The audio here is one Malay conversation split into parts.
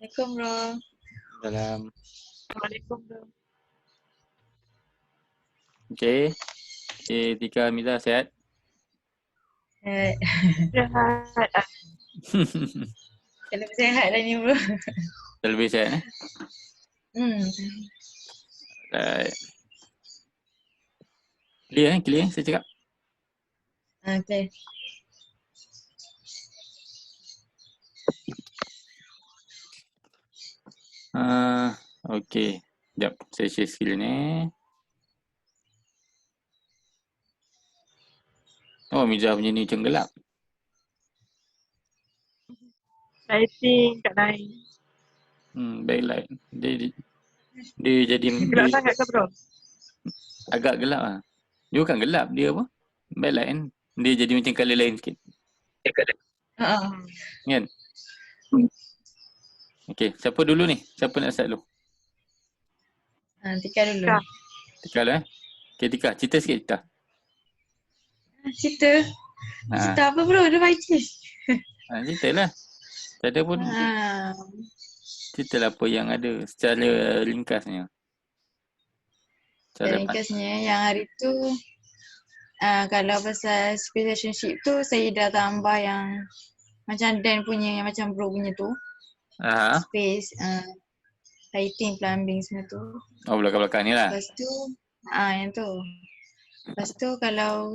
Assalamualaikum bro. Dalam. Assalamualaikum bro. Okay. Okay, Tika Hamidah sihat? Eh, Jahat. Kalau sihat dah ni bro. Dah lebih sihat eh? Hmm. Right. Clear saya cakap. Okay. Okay. Sekejap, saya share skill ni. Oh, Miza punya ni macam gelap. Lighting kat lain. Backlight. Dia jadi Gelap dia sangat ke bro? agak gelap lah. Dia bukan gelap, dia apa? Backlight kan. Dia jadi macam colour lain sikit. Kan? Okay, siapa dulu ni? Siapa nak start dulu? Tika dulu. Tika. Tika dulu eh. Okay, Tika. Cerita sikit Tika. Cerita. Cerita apa bro? Dia baca. Cerita lah. Tak ada pun. Cerita lah apa yang ada secara ringkasnya. Secara ringkasnya yang hari tu kalau pasal relationship tu saya dah tambah yang macam Dan punya yang macam bro punya tu. Space, lighting, plumbing semua tu. Oh, belakang-belakang ni lah. Lepas tu yang tu. Lepas tu kalau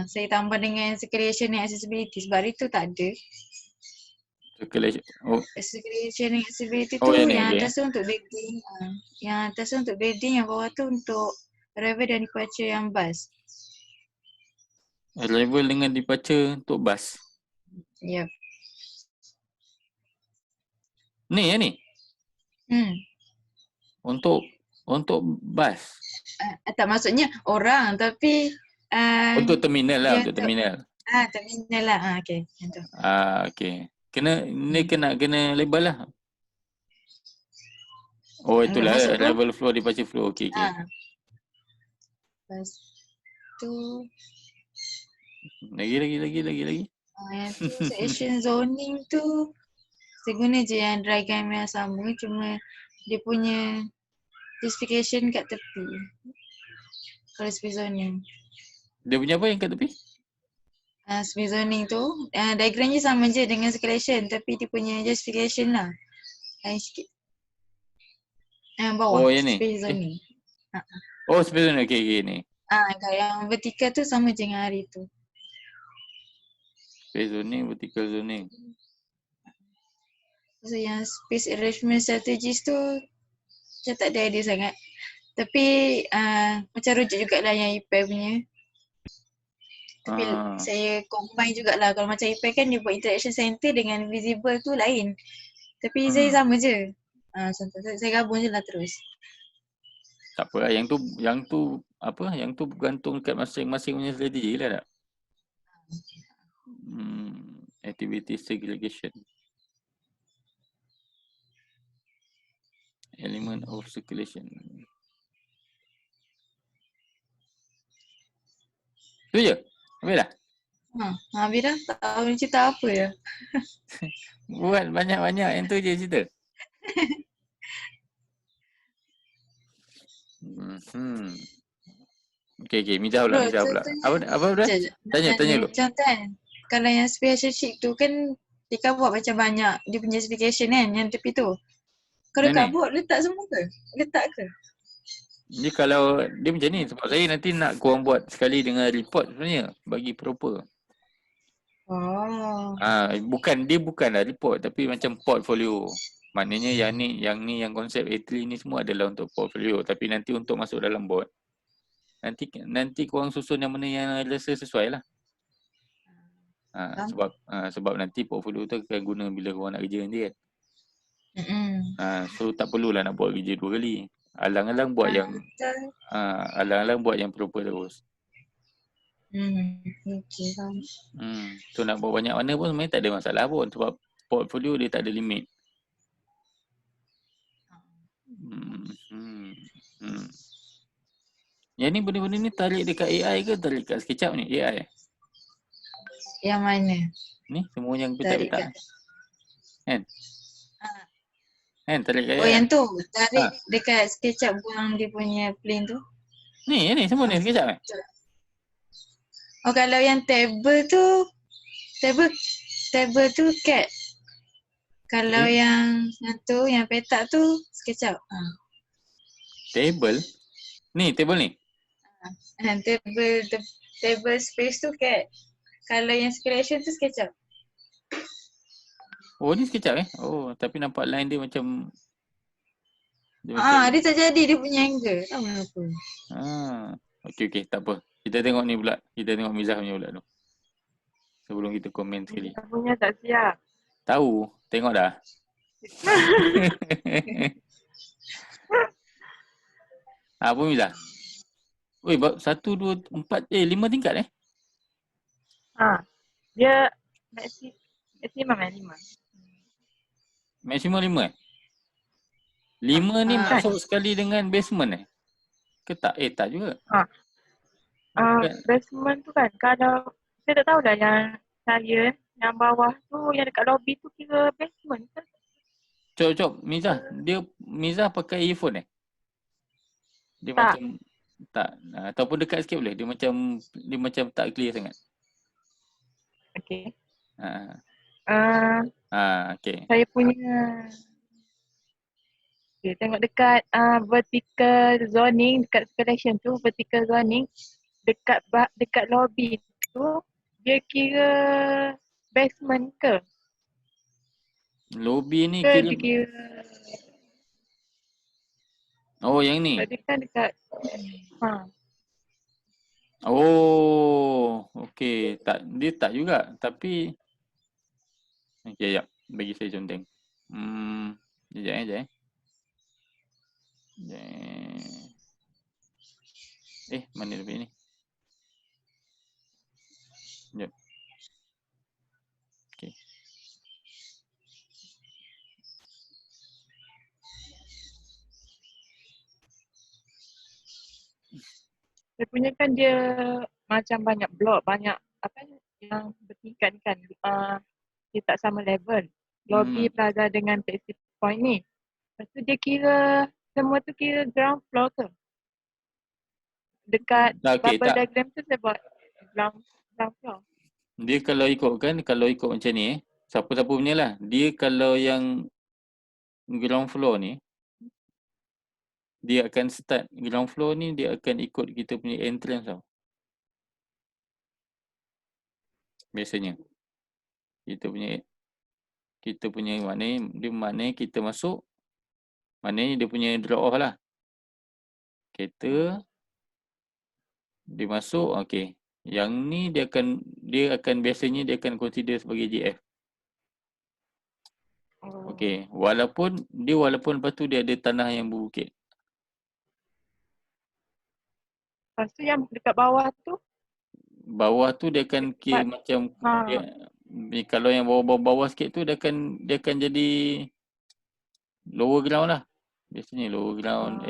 saya tambah dengan circulation and accessibility sebab hari tu tak ada. Circulation and accessibility tu yang atas tu untuk building, yang atas tu untuk building, yang bawah tu untuk arrival dan departure yang bus. Arrival dengan departure untuk bus. Yep. Ni ya ni? Untuk bus. Tak maksudnya orang tapi untuk terminal lah, untuk terminal. Terminal lah. Okey. Okey. Kena label lah. Oh, itulah arrival flow, departure flow. Okey. Lepas tu lagi. Yang tu section zoning tu saya guna je yang diagram yang sama, cuma dia punya justification kat tepi. Kalau space zoning. Dia punya apa yang kat tepi? Space zoning tu diagramnya sama je dengan circulation tapi dia punya justification lah lain sikit. Bawah space zoning. Oh, space zoning. Okey ni. Kalau yang vertical tu sama je dengan hari tu. Space zoning, vertical zoning. So yang space arrangement strategies tu saya tak ada idea sangat. Tapi macam rujuk jugalah yang IPA punya. Tapi saya combine jugalah. Kalau macam IPA kan dia buat interaction center dengan visible tu lain. Tapi saya sama je. Saya gabung je lah terus. Tak apa lah. Yang tu bergantung kat masing-masing punya strategi lah tak? Activity segregation. Element of circulation. Tu je? Habis dah? Habis dah. Tak tahu ni cerita apa ya. Buat banyak-banyak yang tu je cerita. Okay. Mijah pula. Apa dah? Tanya dulu. Macam kan, kalau yang special sheet tu kan Tika buat macam banyak dia punya specification kan yang tepi tu. Kalau Kak buat letak semua ke? Letak ke? Jadi kalau dia macam ni sebab saya nanti nak korang buat sekali dengan report sebenarnya bagi proper. Bukanlah report tapi macam portfolio. Maknanya yang konsep A3 ni semua adalah untuk portfolio tapi nanti untuk masuk dalam board nanti korang susun yang mana yang rasa sesuai lah. Sebab nanti portfolio tu akan guna bila korang nak kerja nanti kan. So tak perlulah nak buat kerja 2 kali. Alang-alang buat yang proper terus. Okay. So nak buat banyak mana pun sebenarnya tak ada masalah pun sebab portfolio dia tak ada limit. Yang ni benda-benda ni tarik dekat AI ke tarik dekat SketchUp ni AI? Yang mana? Ni semua yang petak-petak kan? Kan tarik Oh gaya kan? yang tu, Ha. tarik dekat SketchUp buang dia punya plane tu. Ni semua ni sekejap eh. Oh kalau yang table tu, table tu CAD. Kalau Okay. yang tu, yang petak tu SketchUp. Table. Ni table ni. Table space tu CAD. Kalau yang selection tu SketchUp. Oh ni sekejap eh. Oh tapi nampak line dia macam Dia tak jadi dia punya angle. Tak tahu kenapa. Okey tak apa. Kita tengok ni pula. Kita tengok Mizah punya pula tu. Sebelum kita komen sekali. Saya punya tak siap. Tahu, tengok dah. Apa Mizah? Oi, 1 2 4 5 tingkat eh? Dia maksimum 5. Maksimum 5 eh? 5 ni Ah, masuk sekali dengan basement eh? Ke tak? Tak juga. Bukan. Basement tu kan, kalau saya tak tahu dah yang bawah tu, yang dekat lobby tu kira basement kan? Cop Mizah, Mizah pakai earphone eh? Dia Tak. macam tak, ataupun dekat sikit boleh. Dia macam tak clear sangat. Okay. Ha, okey. Saya punya tengok dekat vertical zoning, dekat selection tu, vertical zoning, dekat lobby tu, dia kira basement ke? Lobby ni Ke kira. dia kira, Oh, yang ni. dia kan dekat, Oh, okey. Tak, dia tak juga. Tapi okey, jap. Bagi saya conteng. Sekejap eh. Mana dia punya ni? Sekejap. Okey. dia punya kan dia macam banyak blok, banyak apa yang bertingkat kan, dia tak sama level. Lobby, plaza dengan taxi point ni. Lepas tu dia kira, semua tu kira ground floor ke? Dekat Okey, bubble tak. diagram tu saya buat ground floor. Dia kalau ikut macam ni siapa-siapa punya lah. Dia kalau yang ground floor ni, dia akan start ground floor ni, dia akan ikut kita punya entrance tau. Biasanya. Kita punya maknanya kita masuk, maknanya dia punya drop off lah. Kereta dia masuk, okey. Yang ni dia akan biasanya dia akan consider sebagai GF. Okey, walaupun lepas tu dia ada tanah yang berbukit. Lepas tu yang dekat bawah tu? Bawah tu dia akan kira macam kalau yang bawah sikit tu dia akan jadi lower ground lah. Biasanya lower ground,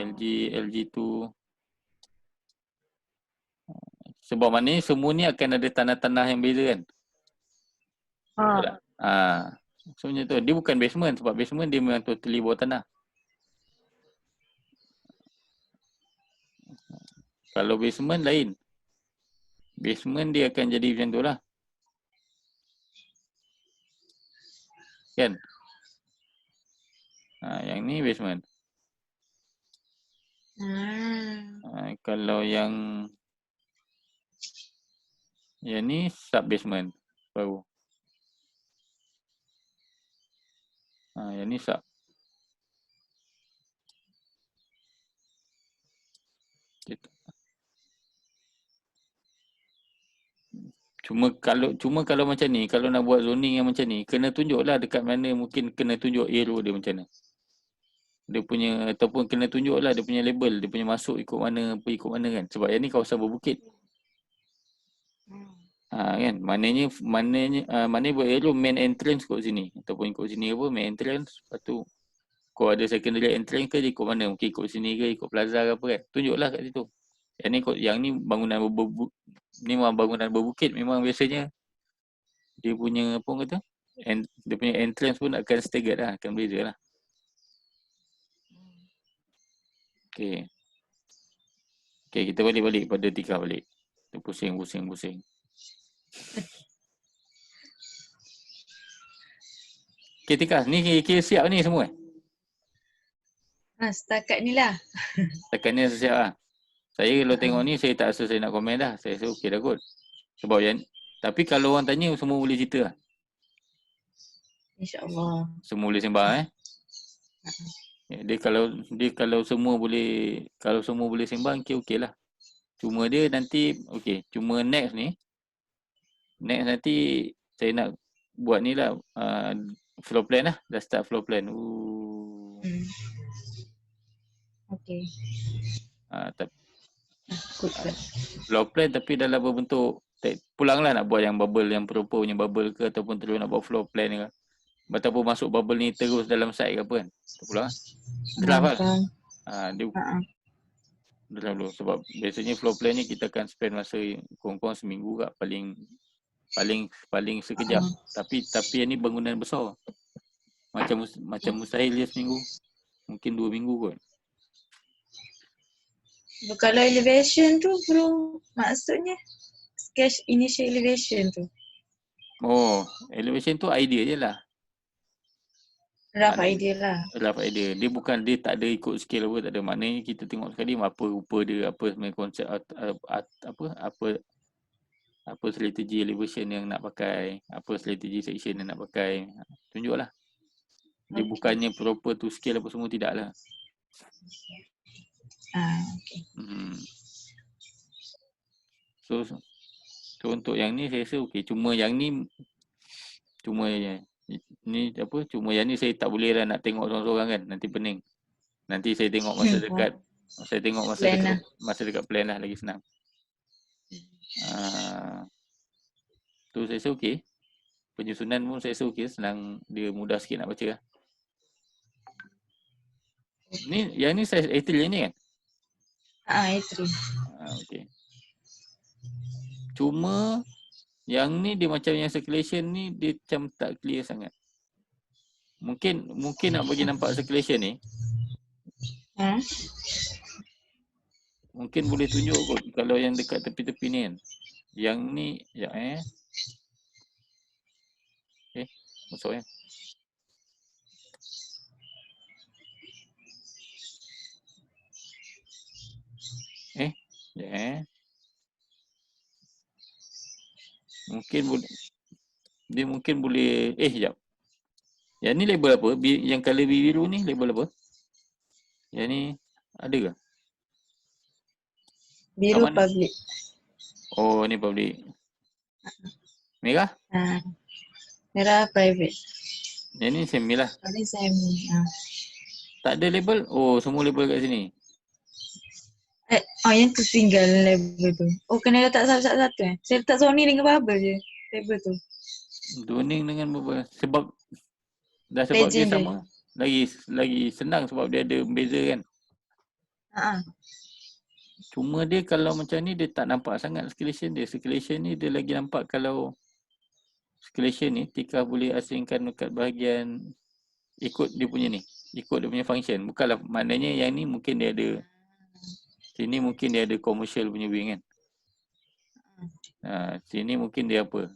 LG2. Sebab maknanya semua ni akan ada tanah-tanah yang beza kan. So macam tu. Dia bukan basement, sebab basement dia memang totally bawah tanah. Kalau basement lain. Basement dia akan jadi macam tu lah. Kan? Yang ni basement. Kalau yang ni sub basement baru. Yang ni sub. Cuma kalau macam ni, kalau nak buat zoning yang macam ni, kena tunjuklah dekat mana, mungkin kena tunjuk arrow dia macam mana. Dia punya, ataupun kena tunjuklah dia punya label, dia punya masuk ikut mana, apa ikut mana kan. Sebab yang ni kawasan berbukit. Kan, maknanya buat arrow main entrance kat sini, ataupun ikut sini apa, main entrance. Lepas tu kau ada secondary entrance ke, dia ikut mana, mungkin ikut sini ke, ikut plaza ke apa kan. Tunjuklah kat situ. Yang ni bangunan bangunan berbukit, memang biasanya dia punya apa kata, dia punya entrance pun akan staggered lah, akan beza lah. Okey. Okey, kita balik pada Tika balik. Dia pusing. Okey Tika, ni kira siap ni semua? Setakat ni lah. Setakat ni siap lah. Saya kalau tengok ni, saya tak rasa saya nak komen dah. Saya rasa okey dah kot. Sebab yang, tapi kalau orang tanya, semua boleh cerita lah. InsyaAllah. Semua boleh sembang Ya, dia kalau semua boleh sembang, okey lah. Cuma dia nanti, cuma next nanti saya nak buat ni lah, floor plan lah. Dah start floor plan. Okay. Floor plan tapi dalam berbentuk pulanglah nak buat yang bubble, yang proper punya bubble ke, ataupun terus nak buat floor plan ke, ataupun masuk bubble ni terus dalam site ke apa kan. Terpulang draft lah. Dia draft dulu. Sebab biasanya floor plan ni kita akan spend masa kurang-kurang seminggu kat, paling sekejap. Tapi yang ni bangunan besar. Macam mustahil dia seminggu. Mungkin 2 minggu kot. Kalau elevation tu bro, maksudnya sketch initial elevation tu. Elevation tu idea je lah. Rough idea lah. Rough idea. Dia tak ada ikut scale apa, tak ada. Maknanya kita tengok sekali apa rupa dia, apa sebenarnya konsep, apa strategi elevation yang nak pakai, apa strategi section yang nak pakai. Tunjuklah. Dia bukannya proper to scale apa semua, tidak lah. Okay. So untuk yang ni saya rasa okey. Cuma yang ni cuma yang ni saya tak boleh lah nak tengok seorang-seorang kan, nanti pening. Nanti saya tengok masa dekat plan lah, lagi senang. Tu saya rasa okey. Penyusunan pun saya rasa okey, senang, dia mudah sikit nak baca lah. Ni yang ni size A3 yang ni kan? A3. Okey. Cuma yang ni dia macam yang circulation ni dia macam tak clear sangat. Mungkin nak bagi nampak circulation ni. Mungkin boleh tunjuk kot kalau yang dekat tepi-tepi ni kan. Yang ni masuk mungkin boleh sekejap. Yang ni label apa? Yang color biru ni label apa? Yang ni ada ke? Biru public. Ni public. Merah? Merah private. Yang ni semi lah. Ini semi. Tak ada label? Semua label kat sini. Yang tu tinggal label tu. Kena letak satu-satu Saya letak Sony dengan bubble je label tu. Doning dengan bubble. Sebab dia sama. Lagi senang sebab dia ada beza kan. Cuma dia kalau macam ni dia tak nampak sangat circulation dia. Circulation ni dia lagi nampak kalau circulation ni Tika boleh asingkan dekat bahagian ikut dia punya ni. Ikut dia punya function. Bukanlah maknanya yang ni mungkin dia ada, sini mungkin dia ada commercial punya wing kan. Sini mungkin dia apa.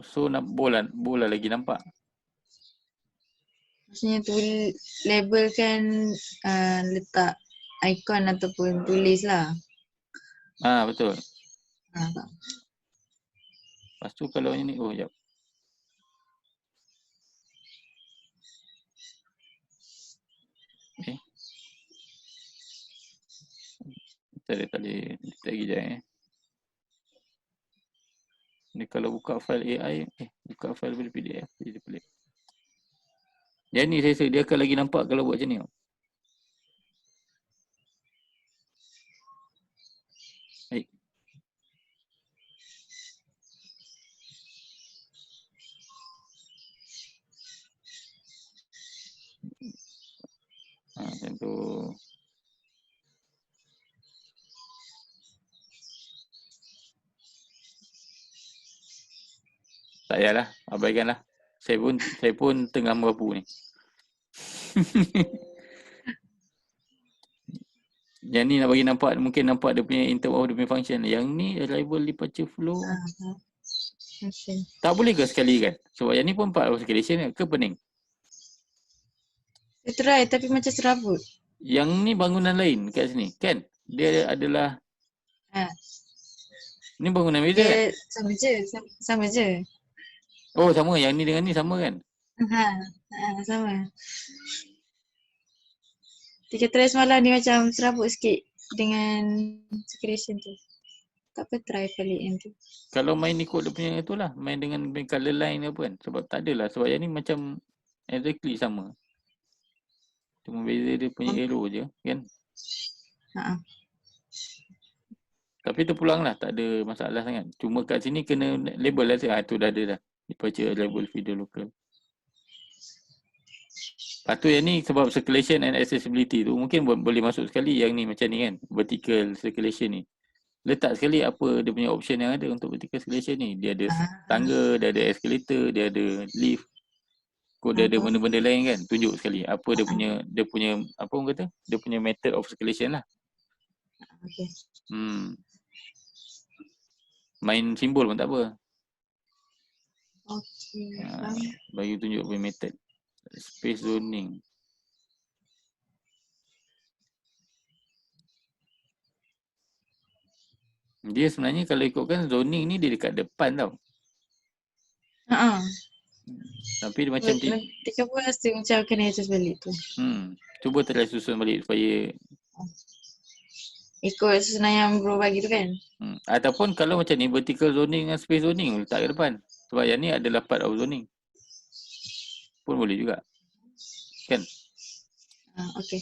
So nak bola lagi nampak. Maksudnya tu label kan letak ikon ataupun tulis lah. Betul. Lepas tu kalau yang ni, sekejap. Tak boleh lagi je Ni kalau buka file AI, buka file boleh PDF, jadi pelik. Yang ni saya rasa dia akan lagi nampak kalau buat macam ni. Baik. Macam tu. Tak payahlah, abaikanlah. Saya pun tengah merapu ni. Yang ni nak bagi nampak, mungkin nampak dia punya in term of dia punya function. Yang ni arrival departure flow. Okay. Tak boleh ke sekali kan? Sebab yang ni pun part of circulation ke pening? Dia try tapi macam serabut. Yang ni bangunan lain kat sini kan? Dia adalah Ha. ni bangunan beza kan? Dia sama je. Sama je. Oh sama, yang ni dengan ni sama kan? Sama. Tiga try semalam ni macam serabut sikit dengan circulation tu. Tak apa, try balik yang tu. Kalau main ikut dia punya tu lah, main dengan color line apa kan? Sebab tak adalah, sebab yang ni macam exactly sama. Cuma beza dia punya arrow je kan? Tapi terpulang lah, tak ada masalah sangat. Cuma kat sini kena label lah. Tu dah ada dah. Departure label feeder local. Lepas tu yang ni sebab circulation and accessibility tu mungkin boleh masuk sekali yang ni macam ni kan. Vertical circulation ni. Letak sekali apa dia punya option yang ada untuk vertical circulation ni. Dia ada tangga, dia ada escalator, dia ada lift. Kod dia ada benda-benda lain kan. Tunjuk sekali apa dia punya apa orang kata? Dia punya method of circulation lah. Okay. Main simbol pun tak apa. Okay. Bagi tunjuk punya method. Space zoning. Dia sebenarnya kalau ikutkan zoning ni dia dekat depan tau. Tapi dia macam Tiga pun rasa macam kena adjust balik tu. Cuba try susun balik supaya ikut susunan yang bro bagi tu kan. Ataupun kalau macam ni vertical zoning dengan space zoning letak ke depan. Sebab yang ni adalah part of zoning. Pun boleh juga. Kan? Okay.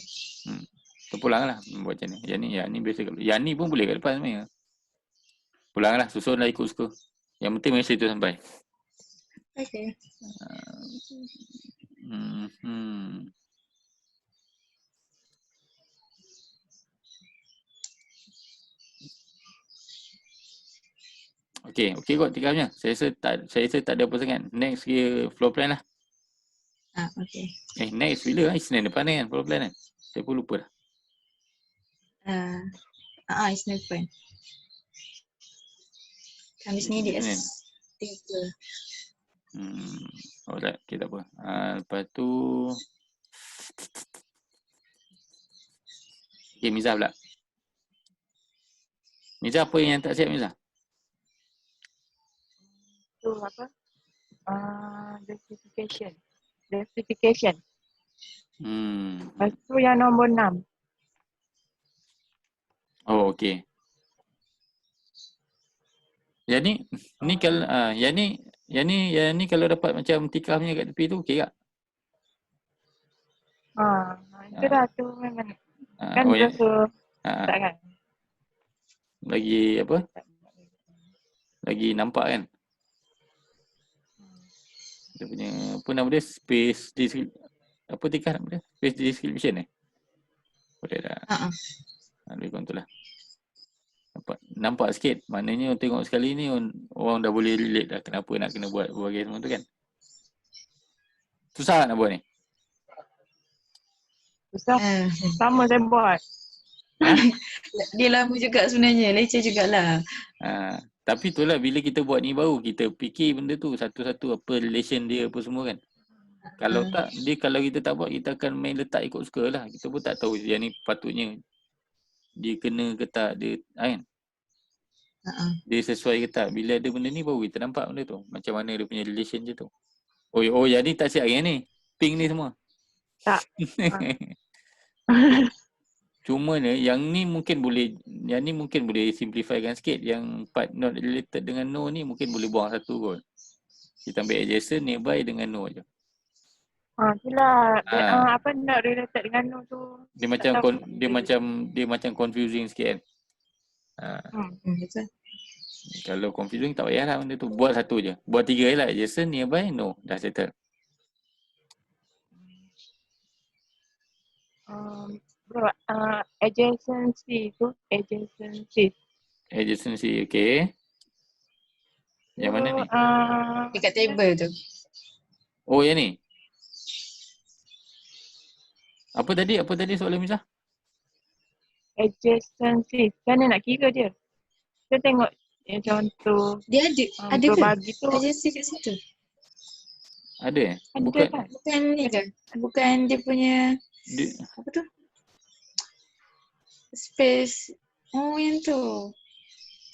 Terpulang lah buat macam ni. Yang ni biasa kat, yang ni pun boleh kat depan sebenarnya. Pulang lah, susun lah ikut suka. Yang penting mesti tu sampai. Okay. Okay kot tinggalnya. Saya rasa tak ada apa sangat. Next ke floor plan lah. Okay. Next bila? Isnin depan kan floor plan kan? Saya pun lupa dah. Isnin depan. Khamis ni dia S3. Alright, okay tak apa. Lepas tu okay, Miza pula. Miza apa yang tak siap Miza? Tu apa? Justification. Lepas tu yang nombor 6. Oh, okey. Yang ni kalau yang ni kalau dapat macam tikafnya kat tepi tu okey tak? Itu dah tu memang kan tak kan? Lagi apa? Lagi nampak kan? Dia punya apa nama dia? Space apa tikaf nama dia? Space description boleh dah. Lebih kurang tu lah. Nampak sikit. Maknanya tengok sekali ni orang dah boleh relate dah kenapa nak kena buat berbagai semua tu kan. Susah nak buat ni? Susah. Sama saya buat. Dia lama juga sebenarnya. Leceh jugalah. Tapi itulah bila kita buat ni baru kita fikir benda tu satu-satu apa relation dia apa semua kan. Kalau tak, kalau kita tak buat kita akan main letak ikut suka lah. Kita pun tak tahu yang ni patutnya dia kena ke tak dia kan. Dia sesuai ke tak. Bila ada benda ni baru kita nampak benda tu. Macam mana dia punya relation je tu. Oh yang ni tak siap yang ni. Pink ni semua. Tak. Cuma ni yang ni mungkin boleh simplifykan sikit. Yang part not related dengan no ni mungkin boleh buang satu kot. Kita ambil adjacent, nearby dengan no je. Itulah apa not related dengan no tu. Dia macam confusing sikit kan. Betul. Kalau confusing tak payahlah benda tu. Buat satu je. Buat 3 je lah. Adjacent, nearby, no. Dah settle. Adjacency tu. Adjacency, okay. Yang mana ni? Dekat table tu. Oh, yang ni? Apa tadi soalan Misah? adjacency. Macam mana nak kira dia? Kita tengok contoh Dia ada untuk ke? bagi tu Agency kat situ. Ada? ada Bukan kan? Bukan ni ke? Bukan dia punya dia, apa tu? Space. Oh yang tu.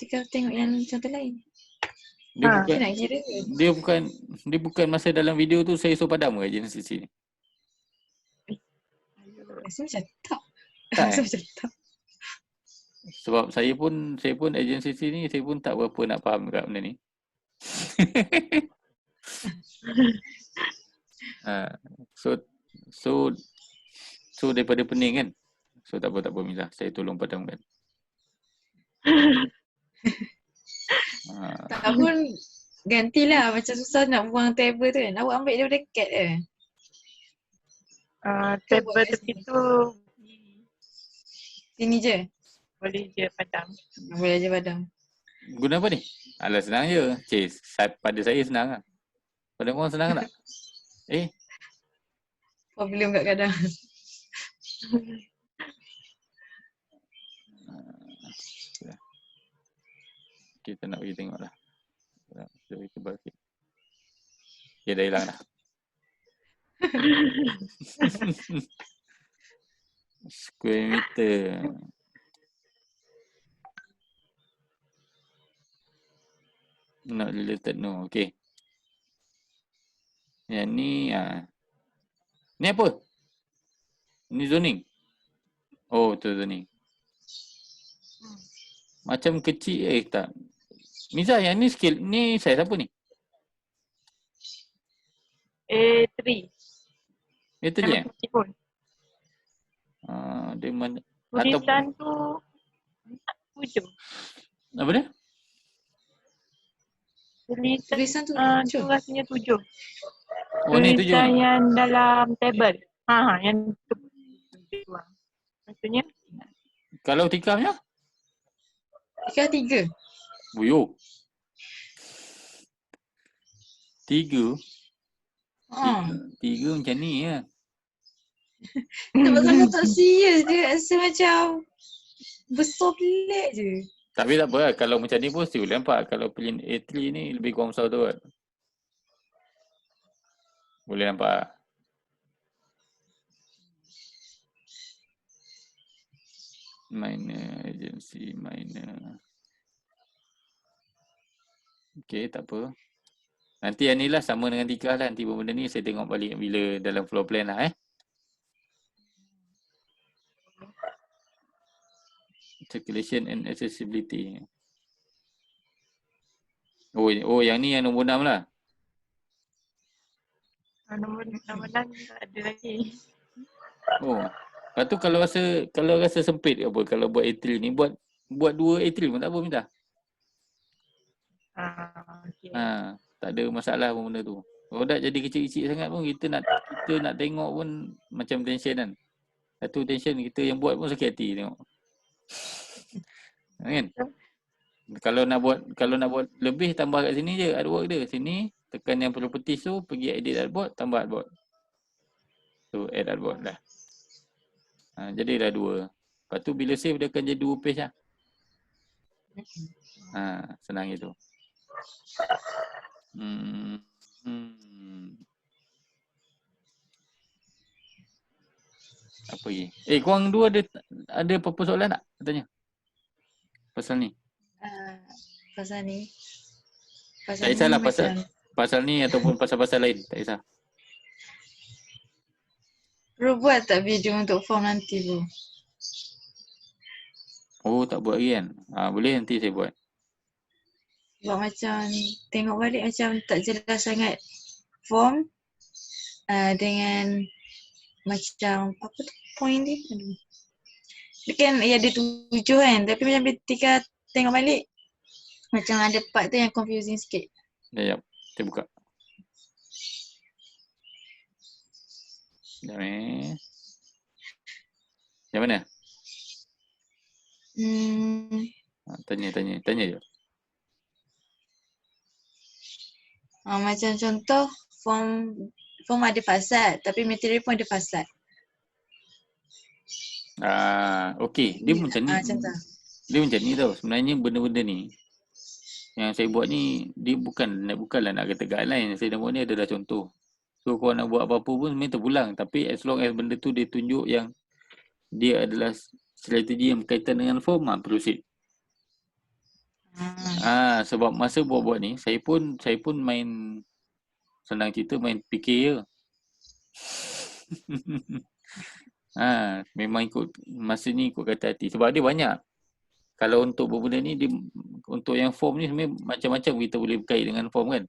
Kita tengok yang contoh lain. dia Ha. bukan Kita nak kira ke? dia bukan masa dalam video tu saya suruh padam ke agency ni? Rasa macam tak. Tak, Rasa macam tak. Sebab saya pun agency ni saya pun tak berapa nak faham dekat benda ni. So daripada pening kan. So tak apa Milah, saya tolong padamkan. Tak pun gantilah macam susah nak buang table tu kan. Awak ambil dia dekat je. Ke buat Table kat tepi sini? tu Sini je. boleh je padam. Boleh je padam. Guna apa ni? Alah senang je. Pada saya senang lah. Pada korang senang tak? Problem kat kadang. Kita nak pergi tengok lah. Kita tebal sikit. Okay, dah hilang dah. Square meter. Not related, no. Okay. Yang ni, ni apa? Ni zoning. Oh, tu zoning. Macam kecil, tak. Miza, yang ni scale, ni size apa ni? A3. Itu je? Memang kecil pun. Dia mana? Tulisan tu 7. Apa dia? Tulisan tu tu rasanya 7. Oh, ni 7. Tulisan yang dalam table. Yang tu. Maksudnya? Kalau tikamnya? Tikar 3. Buyuk. 3? 3 macam ni ya. Nampak sangat tak serius. Dia rasa macam besar pelik je. Tapi tak apa lah. Kalau macam ni pun still boleh nampak. Kalau plane A3 ni lebih kurang besar tu kan. Boleh nampak. Minor, agency, minor. Okay, tak apa. Nanti yang ni lah sama dengan Tika lah. Nanti benda ni saya tengok balik bila dalam floor plan lah Circulation and accessibility. Oh yang ni yang nombor 6 lah. Nombor 6 tak ada lagi. Oh. Lepas tu kalau rasa sempit ke apa, kalau buat A3 ni, buat 2 A3 pun tak apa minta. Okay. Tak ada masalah pun benda tu. Kalau dah jadi kecil-kecil sangat pun kita nak tengok pun macam tension kan. Satu tension kita yang buat pun sakit hati tengok. Kan? Kalau nak buat lebih tambah kat sini je artwork dia. Sini tekan yang properties tu, pergi edit artboard, tambah artboard. Tu add artboard dah. Jadi dah 2. Lepas tu bila save dia akan jadi 2 page lah. Senang itu. Apa lagi? Korang dua ada apa-apa soalan tak? Tanya. Pasal ni. Pasal ni. Tak kisahlah pasal ni ataupun pasal-pasal lain. Tak kisah. Perlu buat tak video untuk form nanti tu? Oh, tak buat lagi kan? Boleh nanti saya buat. Sebab macam tengok balik macam tak jelas sangat form dengan macam apa tu point dia. Dia kan ada 7 kan, tapi macam ketika tengok balik macam ada part tu yang confusing sikit. Sekejap, kita buka. Sekejap Yang mana? Tanya je. Macam contoh form ada fasad tapi material pun ada fasad. Okey. Dia macam ni. Macam tu. Dia macam ni tau. Sebenarnya benda-benda ni yang saya buat ni, dia bukanlah nak kata guideline. Saya nak buat ni adalah contoh. So kau nak buat apa-apa pun sebenarnya terpulang. Tapi as long as benda tu dia tunjuk yang dia adalah strategi yang berkaitan dengan form, proceed. Sebab masa buat-buat ni, saya pun main, senang cerita, main fikir je. Memang ikut masa ni, ikut kata hati. Sebab dia banyak. Kalau untuk benda ni, dia, untuk yang form ni sebenarnya macam-macam kita boleh berkait dengan form kan.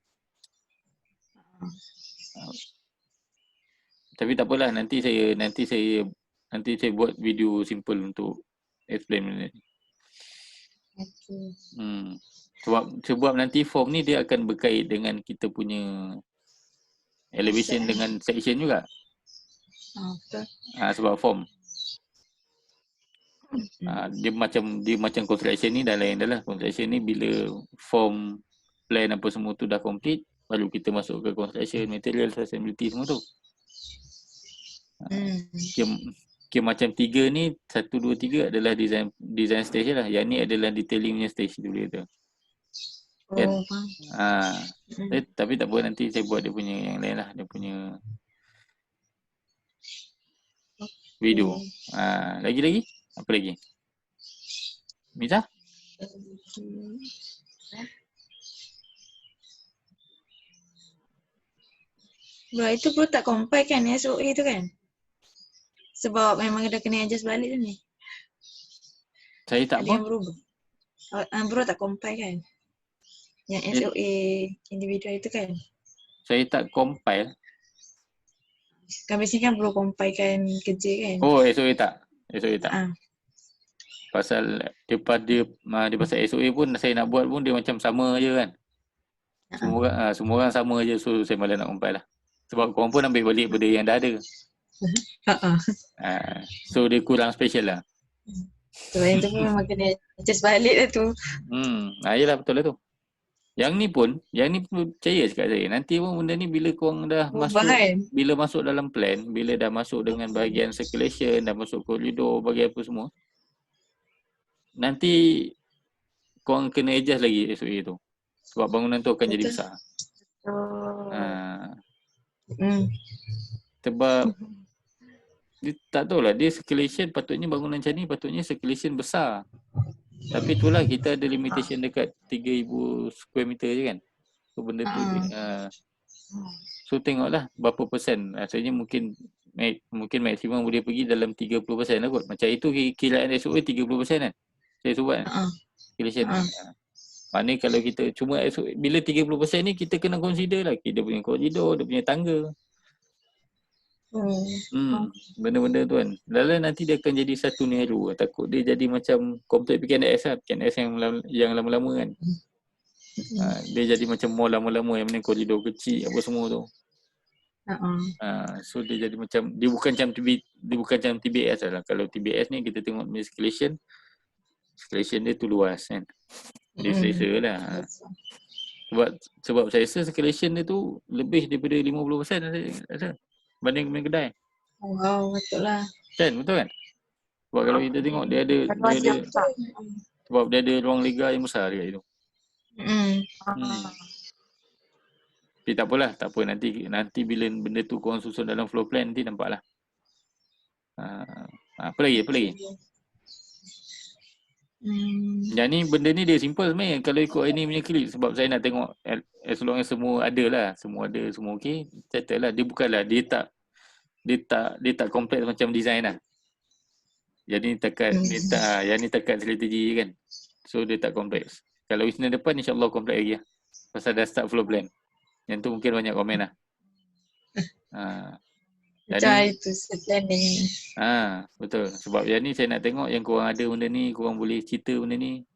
Tapi tak apalah, nanti saya buat video simple untuk explain benda ni. Sebab nanti form ni dia akan berkait dengan kita punya elevation dengan section juga. Betul. Sebab form. Dia macam construction ni dah lain dah lah. Construction ni bila form, plan apa semua tu dah complete, baru kita masuk ke construction, material, sustainability semua tu. Macam 3 ni, 1, 2, 3 adalah design stage lah. Yang ni adalah detailing punya stage tu dia tu. Kan? Tapi tak apa, nanti saya buat dia punya yang lain lah. Dia punya video. Lagi-lagi? Apa lagi? Miza? Bro, itu bro tak compile kan SOA tu kan? Sebab memang dah kena adjust balik tu ni. Saya tak ada apa? Yang berubah. Bro tak compile kan? Yang SOA individual itu kan? Saya tak compile. Kan biasanya kan bro compile kan kerja kan? SOA tak? SOA tak? Pasal dia pasal SOA pun saya nak buat pun dia macam sama je kan. Semua orang sama je, so saya malas nak compile lah. Sebab korang pun ambil balik benda yang dah ada. So dia kurang special lah. Sebab yang tu pun memang kena adjust balik lah tu. Yelah betul lah tu. Yang ni pun percaya cakap saya. Nanti pun benda ni bila korang dah masuk dalam plan, bila dah masuk dengan bahagian circulation, dah masuk koridor, bahagian apa semua, nanti korang kena adjust lagi SOA tu. Sebab bangunan tu akan jadi besar. Sebab dia tak tahulah, dia circulation patutnya bangunan macam ni, patutnya circulation besar. Tapi itulah kita ada limitation dekat 3,000 square meter je kan. So benda tu so tengoklah berapa persen. Rasanya mungkin maksimum boleh pergi dalam 30% lah kot. Macam itu kiraan SOA 30% kan. Saya sebut circulation. Maknanya kalau kita cuma SOA, bila 30% ni kita kena consider lah dia punya koridor, dia punya tangga. Benda-benda tu kan. Lalu nanti dia akan jadi satu narrow. Takut dia jadi macam komplek PKNS lah. PKNS yang lama-lama kan. Dia jadi macam mall lama-lama yang mana koridor kecil apa semua tu. So dia jadi macam, dia bukan macam TBS lah. Kalau TBS ni kita tengok circulation dia tu luas kan. Dia selesa lah. Sebab saya rasa circulation dia tu lebih daripada 50% saya rasa. Banding dengan kedai. Betul lah. Kan, betul kan? Sebab kalau kita tengok dia ada sebab dia ada ruang lega yang besar dekat situ. Tapi tak apalah, tak apa, nanti bila benda tu korang susun dalam floor plan nanti nampak lah. Apa lagi? Yang ni benda ni dia simple sebenarnya kalau ikut ini punya klik. Sebab saya nak tengok as long as semua ada lah, semua okey, settle lah. Dia bukanlah dia tak kompleks macam design lah. Jadi yang ni takat strategi kan. So dia tak kompleks. Kalau Isnin depan insya-Allah kompleks lagi lah. Pasal dah start floor plan. Yang tu mungkin banyak komen lah. Macam itu planning. Betul. Sebab yang ni saya nak tengok yang korang ada benda ni, korang boleh cerita benda ni.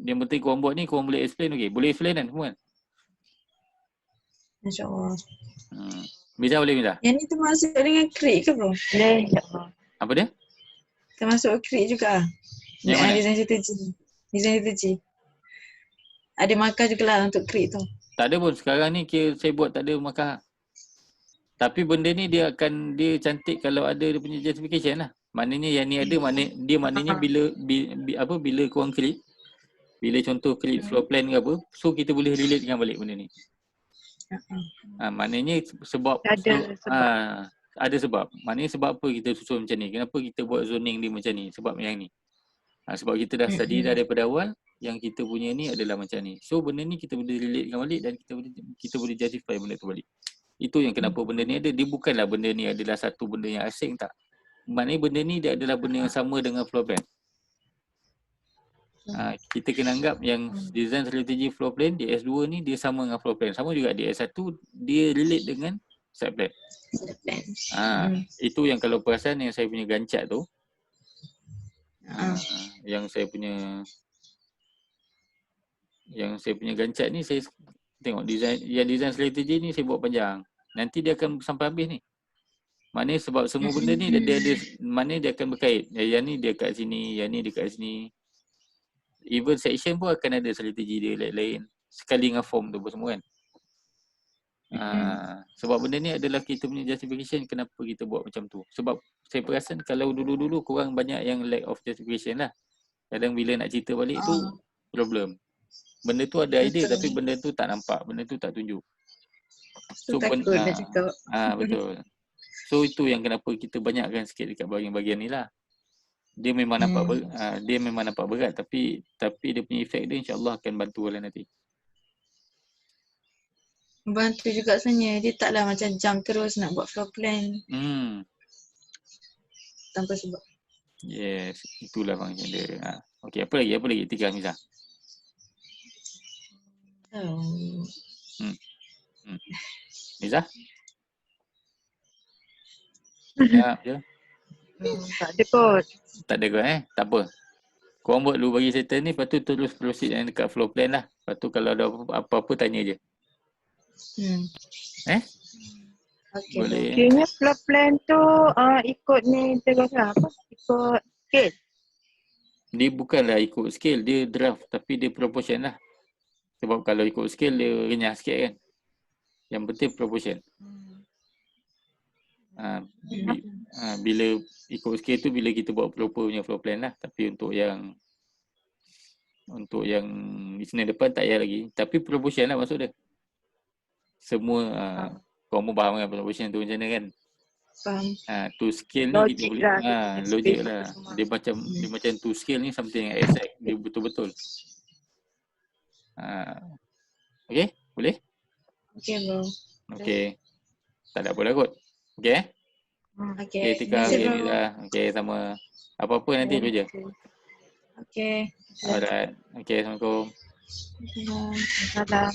Yang penting korang buat ni, korang boleh explain okey. Boleh explain kan semua kan? InsyaAllah. Miza boleh Miza? Yang ni termasuk dengan krik ke bro? Boleh, insyaAllah. Apa dia? Termasuk krik juga. Yang mana? Design strategi. Ada markah juga lah untuk krik tu. Tak ada pun. Sekarang ni saya buat tak ada markah. Tapi benda ni dia cantik kalau ada dia punya justification lah. Maknanya yang ni ada, maknanya bila korang create, bila contoh create floor plan ke apa, so kita boleh relatekan balik benda ni. Maknanya sebab ada sebab. Maknanya sebab apa kita susun macam ni? Kenapa kita buat zoning dia macam ni? Sebab yang ni. Sebab kita dah study dah daripada awal yang kita punya ni adalah macam ni. So benda ni kita boleh relatekan balik dan kita boleh justify benda tu balik. Itu yang kenapa benda ni ada. Dia bukanlah benda ni adalah satu benda yang asing, tak. Maknanya benda ni dia adalah benda yang sama dengan floor plan. Kita kena anggap yang design strategi floor plan di S2 ni dia sama dengan floor plan. Sama juga di S1 dia relate dengan site plan. Itu yang kalau perasan yang saya punya gancat tu, yang saya punya gancat ni, saya tengok design strategi ni saya buat panjang. Nanti dia akan sampai habis ni. Maknanya sebab semua benda ni dia ada, maknanya dia akan berkait. Yang ni dia kat sini, yang ni dekat sini. Even section pun akan ada strategi dia lain-lain. Sekali dengan form tu pun semua kan. Sebab benda ni adalah kita punya justification kenapa kita buat macam tu. Sebab saya perasan kalau dulu-dulu korang banyak yang lack of justification lah. Kadang bila nak cerita balik tu problem. Benda tu ada idea tapi benda tu tak nampak, benda tu tak tunjuk. So betul. So itu yang kenapa kita banyakkan sikit dekat bahagian-bahagian ni lah. Dia memang nampak berat tapi dia punya efek dia insya-Allah akan bantu lah nanti. Bantu juga sebenarnya. Dia taklah macam jump terus nak buat floor plan. Tanpa sebab. Yes, itulah function dia. Okey, apa lagi? 3 Hamiza. Hamiza? Ya, je. Tak ada kot. Tak ada kot tak apa. Korang buat dulu bagi settle ni, lepas tu terus proceed yang dekat floor plan lah. Lepas tu kalau ada apa-apa tanya je. Okay. Boleh. Kira floor plan tu ikut ni terus lah apa? Ikut scale. Dia bukanlah ikut scale, dia draft tapi dia proportion lah. Sebab kalau ikut scale dia renyah sikit kan. Yang penting proportion. Bila ikut scale tu bila kita buat proper punya floor plan lah. Tapi untuk yang di sini depan tak payah lagi. Tapi proportion lah maksud dia. Semua korang pun faham kan proportion tu macam mana kan. Faham. To scale ni Logik kita boleh lah, logik lah. Dia macam to scale ni something yang exact. Dia betul-betul. Okay? Boleh? Okay bro. Okay. Tak ada apa dah kot. Okay Okay. Tika, okay sama. Apa-apa nanti tu je. Okay. Alright. Okay, Assalamualaikum. Salam.